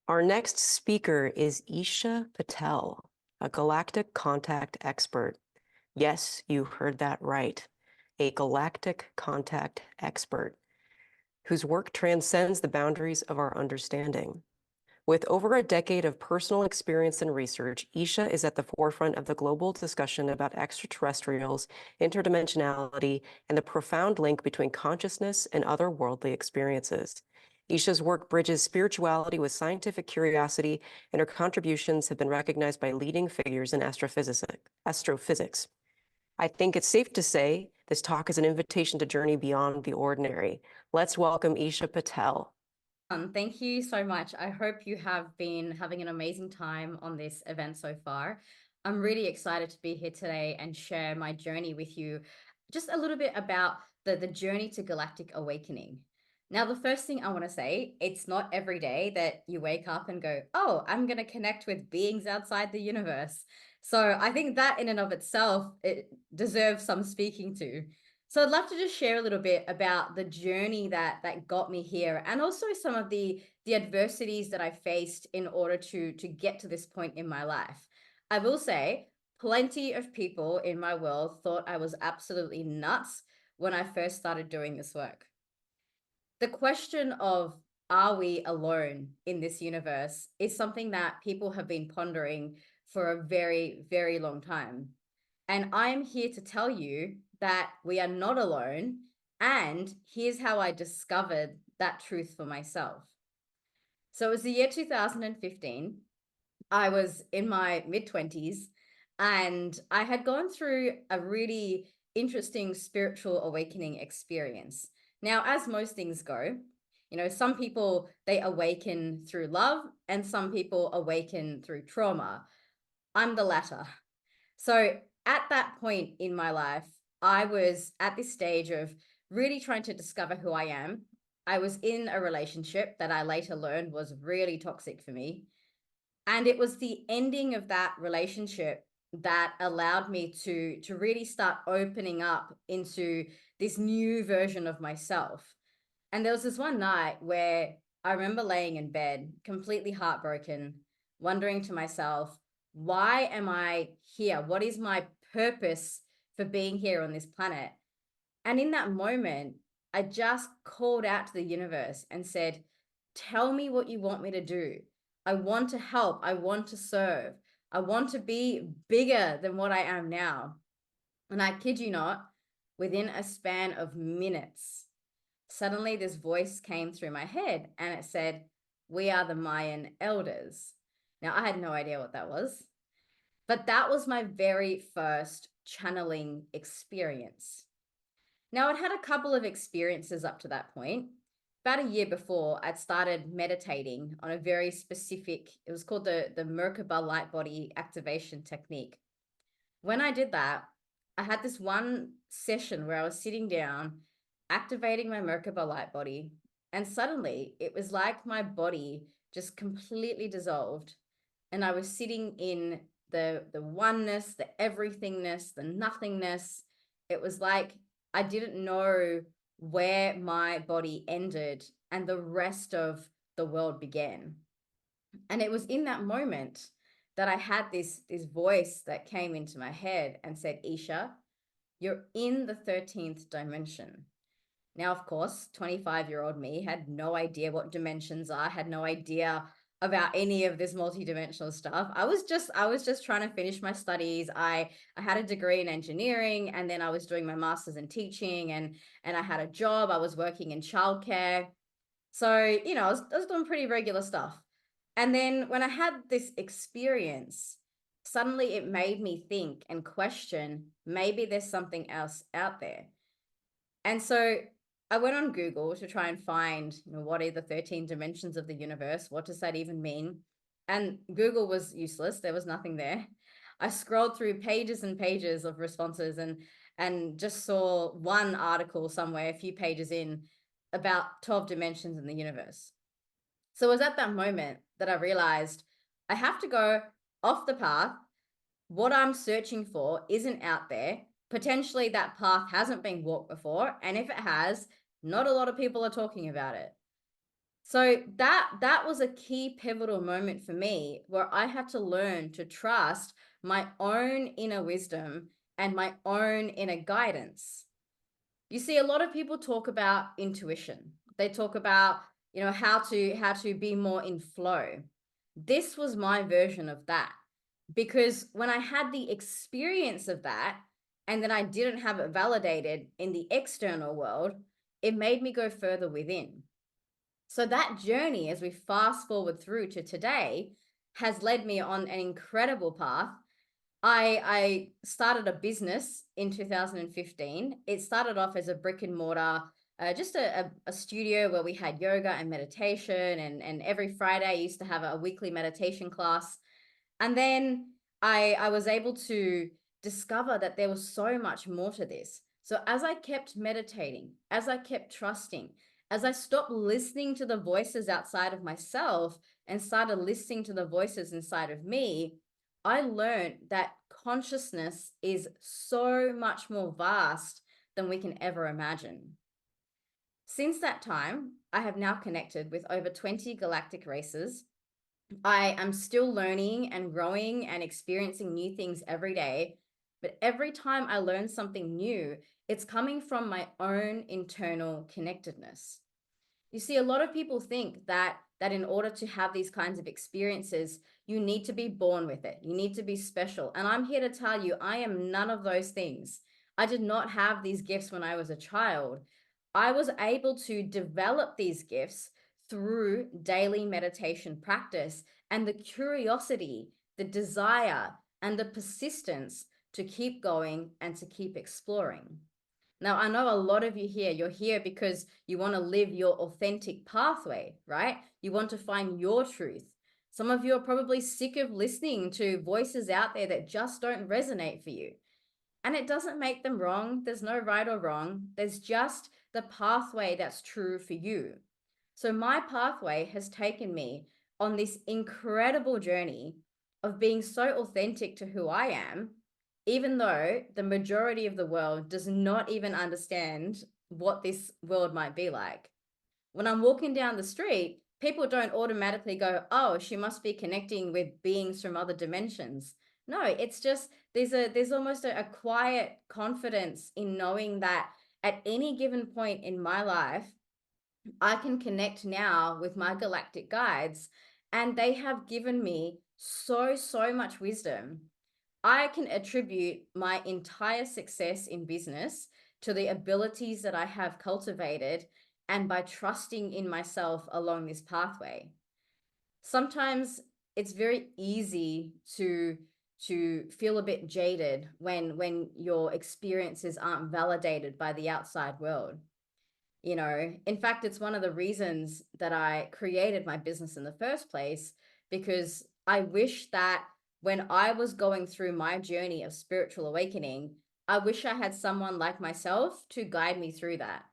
Our next speaker is Eesha Patel, a galactic contact expert. Yes, you heard that right. A galactic contact expert whose work transcends the boundaries of our understanding. With over a decade of personal experience and research, Eesha is at the forefront of the global discussion about extraterrestrials, interdimensionality, and the profound link between consciousness and otherworldly experiences. Eesha's work bridges spirituality with scientific curiosity, and her contributions have been recognized by leading figures in astrophysics. I think it's safe to say this talk is an invitation to journey beyond the ordinary. Let's welcome Eesha Patel. Thank you so much. I hope you have been having an amazing time on this event so far. I'm really excited to be here today and share my journey with you, just a little bit about the journey to galactic awakening. Now, the first thing I want to say, it's not every day that you wake up and go, oh, I'm going to connect with beings outside the universe. So I think that in and of itself, it deserves some speaking to. So I'd love to just share a little bit about the journey that got me here, and also some of the adversities that I faced in order to get to this point in my life. I will say plenty of people in my world thought I was absolutely nuts when I first started doing this work. The question of, are we alone in this universe, is something that people have been pondering for a very, very long time. And I'm here to tell you that we are not alone. And here's how I discovered that truth for myself. So it was the year 2015. I was in my mid-20s, and I had gone through a really interesting spiritual awakening experience. Now, as most things go, some people, they awaken through love, and some people awaken through trauma. I'm the latter. So at that point in my life, I was at this stage of really trying to discover who I am. I was in a relationship that I later learned was really toxic for me. And it was the ending of that relationship that allowed me to really start opening up into this new version of myself. And there was this one night where I remember laying in bed, completely heartbroken, wondering to myself, why am I here? What is my purpose for being here on this planet? And in that moment, I just called out to the universe and said, tell me what you want me to do. I want to help. I want to serve. I want to be bigger than what I am now. And I kid you not, within a span of minutes, suddenly this voice came through my head and it said, we are the Mayan elders. Now, I had no idea what that was, but that was my very first channeling experience. Now, I'd had a couple of experiences up to that point. About a year before, I'd started meditating on a very specific, it was called the Merkaba light body activation technique. When I did that, I had this one session where I was sitting down, activating my Merkaba light body, and suddenly it was like my body just completely dissolved, and I was sitting in the oneness, the everythingness, the nothingness. It was like I didn't know where my body ended and the rest of the world began. And it was in that moment that I had this voice that came into my head and said, Eesha, you're in the 13th dimension. Now, of course, 25-year-old me had no idea what dimensions are, had no idea about any of this multidimensional stuff. I was just trying to finish my studies. I had a degree in engineering, and then I was doing my master's in teaching, and I had a job. I was working in childcare. So, I was doing pretty regular stuff. And then when I had this experience, suddenly it made me think and question, maybe there's something else out there. And so I went on Google to try and find, what are the 13 dimensions of the universe? What does that even mean? And Google was useless. There was nothing there. I scrolled through pages and pages of responses and just saw one article somewhere, a few pages in, about 12 dimensions in the universe. So it was at that moment that I realized I have to go off the path. What I'm searching for isn't out there. Potentially that path hasn't been walked before. And if it has, not a lot of people are talking about it. So that was a key pivotal moment for me where I had to learn to trust my own inner wisdom and my own inner guidance. You see, a lot of people talk about intuition. They talk about, how to be more in flow. This was my version of that. Because when I had the experience of that, and then I didn't have it validated in the external world, it made me go further within. So that journey, as we fast forward through to today, has led me on an incredible path. I started a business in 2015. It started off as a brick and mortar, just a studio where we had yoga and meditation, and every Friday I used to have a weekly meditation class. And then I was able to discover that there was so much more to this. So as I kept meditating, as I kept trusting, as I stopped listening to the voices outside of myself and started listening to the voices inside of me, I learned that consciousness is so much more vast than we can ever imagine. Since that time, I have now connected with over 20 galactic races. I am still learning and growing and experiencing new things every day. But every time I learn something new, it's coming from my own internal connectedness. You see, a lot of people think that in order to have these kinds of experiences, you need to be born with it. You need to be special. And I'm here to tell you, I am none of those things. I did not have these gifts when I was a child. I was able to develop these gifts through daily meditation practice and the curiosity, the desire, and the persistence to keep going and to keep exploring. Now, I know a lot of you here, you're here because you want to live your authentic pathway, right? You want to find your truth. Some of you are probably sick of listening to voices out there that just don't resonate for you. And it doesn't make them wrong. There's no right or wrong. There's just the pathway that's true for you. So my pathway has taken me on this incredible journey of being so authentic to who I am, even though the majority of the world does not even understand what this world might be like. When I'm walking down the street, people don't automatically go, "Oh, she must be connecting with beings from other dimensions." No, it's just there's almost a quiet confidence in knowing that at any given point in my life, I can connect now with my galactic guides, and they have given me so much wisdom. I can attribute my entire success in business to the abilities that I have cultivated and by trusting in myself along this pathway. Sometimes it's very easy to feel a bit jaded when your experiences aren't validated by the outside world. In fact, it's one of the reasons that I created my business in the first place, because I wish that when I was going through my journey of spiritual awakening, I wish I had someone like myself to guide me through that.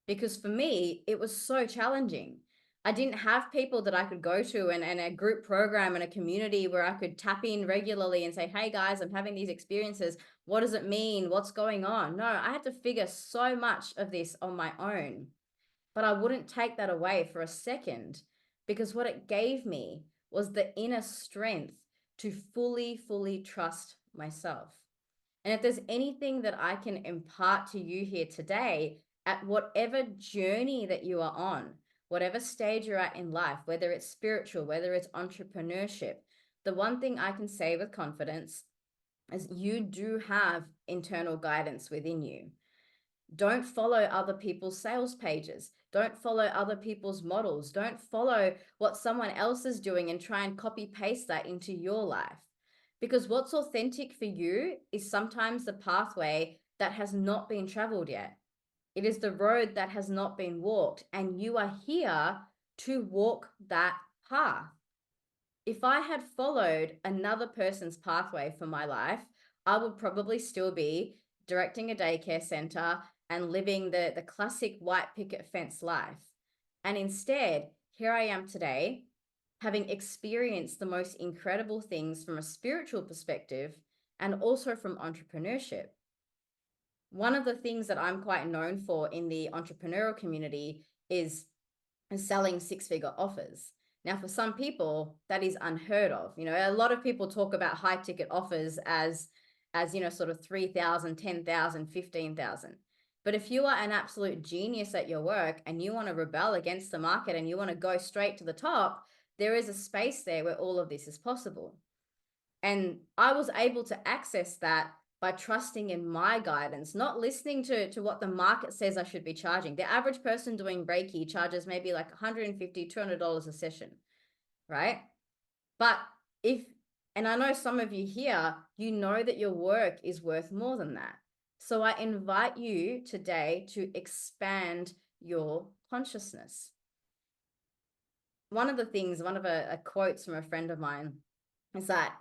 Because for me, it was so challenging. I didn't have people that I could go to and a group program and a community where I could tap in regularly and say, "Hey guys, I'm having these experiences. What does it mean? What's going on?" No, I had to figure so much of this on my own. But I wouldn't take that away for a second, because what it gave me was the inner strength to fully trust myself. And if there's anything that I can impart to you here today, at whatever journey that you are on, whatever stage you're at in life, whether it's spiritual, whether it's entrepreneurship, the one thing I can say with confidence is you do have internal guidance within you. Don't follow other people's sales pages. Don't follow other people's models. Don't follow what someone else is doing and try and copy paste that into your life. Because what's authentic for you is sometimes the pathway that has not been traveled yet. It is the road that has not been walked, and you are here to walk that path. If I had followed another person's pathway for my life, I would probably still be directing a daycare center and living the classic white picket fence life. And instead, here I am today, having experienced the most incredible things from a spiritual perspective and also from entrepreneurship. One of the things that I'm quite known for in the entrepreneurial community is and selling six-figure offers. Now, for some people, that is unheard of. You know, a lot of people talk about high ticket offers as you know, sort of 3,000, 10,000, 15,000. But if you are an absolute genius at your work and you want to rebel against the market and you want to go straight to the top, there is a space there where all of this is possible. And I was able to access that by trusting in my guidance, not listening to what the market says I should be charging. The average person doing Reiki charges maybe like $150, $200 a session, right? But and I know some of you here, you know that your work is worth more than that. So I invite you today to expand your consciousness. One of a quotes from a friend of mine is that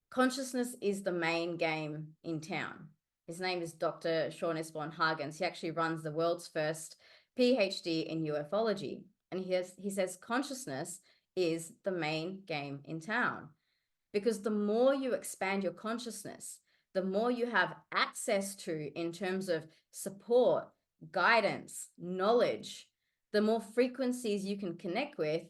consciousness is the main game in town. His name is Dr. Sean Esbon Hagens. He actually runs the world's first PhD in ufology. And he says consciousness is the main game in town. Because the more you expand your consciousness, the more you have access to in terms of support, guidance, knowledge, the more frequencies you can connect with,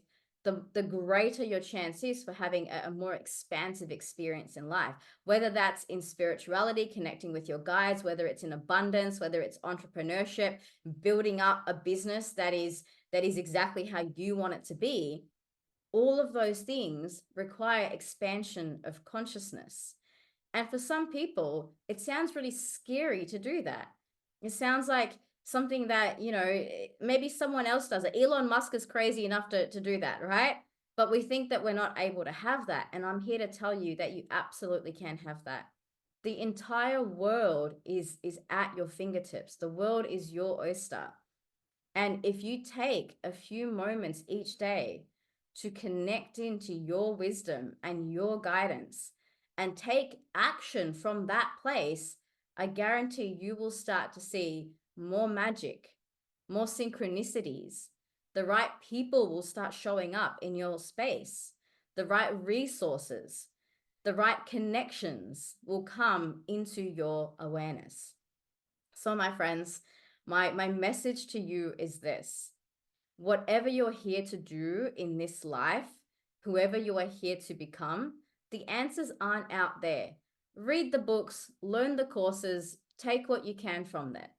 the greater your chance is for having a more expansive experience in life, whether that's in spirituality, connecting with your guides, whether it's in abundance, whether it's entrepreneurship, building up a business that is exactly how you want it to be. All of those things require expansion of consciousness. And for some people, it sounds really scary to do that. It sounds like something that, you know, maybe someone else does it. Elon Musk is crazy enough to do that, right? But we think that we're not able to have that. And I'm here to tell you that you absolutely can have that. The entire world is at your fingertips. The world is your oyster. And if you take a few moments each day to connect into your wisdom and your guidance and take action from that place, I guarantee you will start to see more magic, more synchronicities. The right people will start showing up in your space. The right resources, the right connections will come into your awareness. So, my friends, my message to you is this: whatever you're here to do in this life, whoever you are here to become, the answers aren't out there. Read the books, learn the courses, take what you can from that.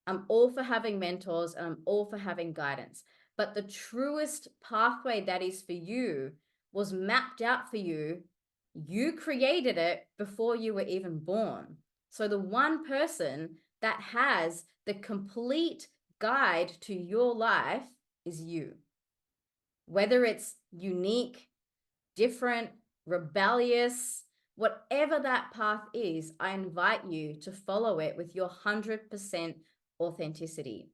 I'm all for having mentors and I'm all for having guidance. But the truest pathway that is for you was mapped out for you. You created it before you were even born. So the one person that has the complete guide to your life is you. Whether it's unique, different, rebellious, whatever that path is, I invite you to follow it with your 100% authenticity.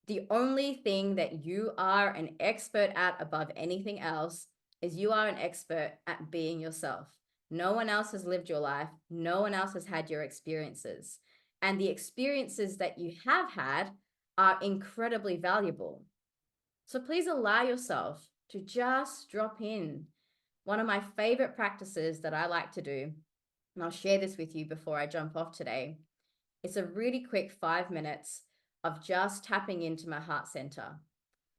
The only thing that you are an expert at above anything else is you are an expert at being yourself. No one else has lived your life. No one else has had your experiences. And the experiences that you have had are incredibly valuable. So please allow yourself to just drop in. One of my favorite practices that I like to do, and I'll share this with you before I jump off today, it's a really quick 5 minutes of just tapping into my heart center.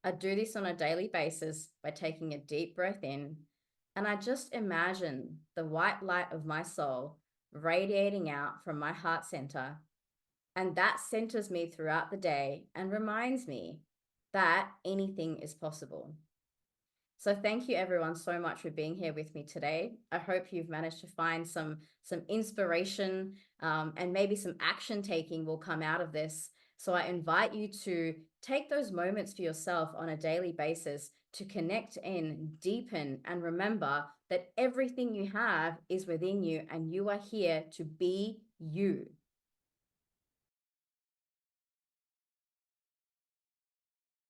I do this on a daily basis by taking a deep breath in, and I just imagine the white light of my soul radiating out from my heart center. And that centers me throughout the day and reminds me that anything is possible. So thank you everyone so much for being here with me today. I hope you've managed to find some inspiration and maybe some action taking will come out of this. So I invite you to take those moments for yourself on a daily basis to connect in, deepen, and remember that everything you have is within you and you are here to be you.